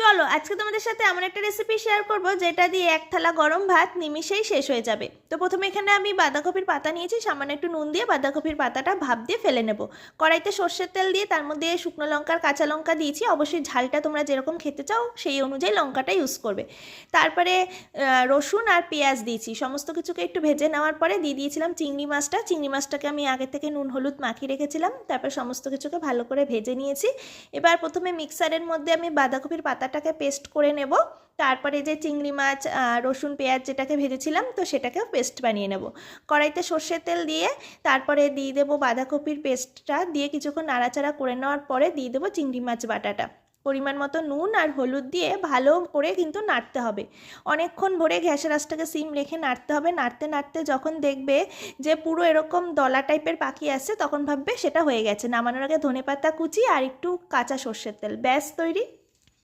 চলো আজকে তোমাদের সাথে এমন একটা রেসিপি শেয়ার করব যেটা দিয়ে এক থালা গরম ভাত নিমিষেই শেষ হয়ে যাবে। তো প্রথমে এখানে আমি বাঁধাকপির পাতা নিয়েছি, সামান্য একটু নুন দিয়ে বাঁধাকপির পাতাটা ভাপ দিয়ে ফেলে নেব। কড়াইতে সর্ষের তেল দিয়ে তার মধ্যে শুকনো লঙ্কার কাঁচা লঙ্কা দিয়েছি, অবশ্যই ঝালটা তোমরা যেরকম খেতে চাও সেই অনুযায়ী লঙ্কাটা ইউজ করবে। তারপরে রসুন আর পেঁয়াজ দিয়েছি, সমস্ত কিছুকে একটু ভেজে নেওয়ার পরে দিয়ে দিয়েছিলাম চিংড়ি মাছটা। চিংড়ি মাছটাকে আমি আগে থেকে নুন হলুদ মাখিয়ে রেখেছিলাম, তারপর সমস্ত কিছুকে ভালো করে ভেজে নিয়েছি। এবার প্রথমে মিক্সারের মধ্যে আমি বাঁধাকপির পাতাটাকে পেস্ট করে নেব, তারপরে যে চিংড়ি মাছ রসুন পেঁয়াজ যেটাকে ভেজেছিলাম তো সেটাকেও পেস্ট বানিয়ে নেব। কড়াইতে সর্ষের তেল দিয়ে তারপরে দিয়ে দেবো বাঁধাকপির পেস্টটা, দিয়ে কিছুক্ষণ নাড়াচাড়া করে নেওয়ার পরে দিয়ে দেবো চিংড়ি মাছ বাটাটা। পরিমাণ মতো নুন আর হলুদ দিয়ে ভালো করে কিন্তু নাড়তে হবে, অনেকক্ষণ ভরে গ্যাসের আঁচটাকে সিম রেখে নাড়তে হবে। নাড়তে নাড়তে যখন দেখবে যে পুরো এরকম দলা টাইপের পাখি আসছে তখন ভাববে সেটা হয়ে গেছে। নামানোর আগে ধনেপাতা কুচি আর একটু কাঁচা সর্ষের তেল, ব্যাস তৈরি।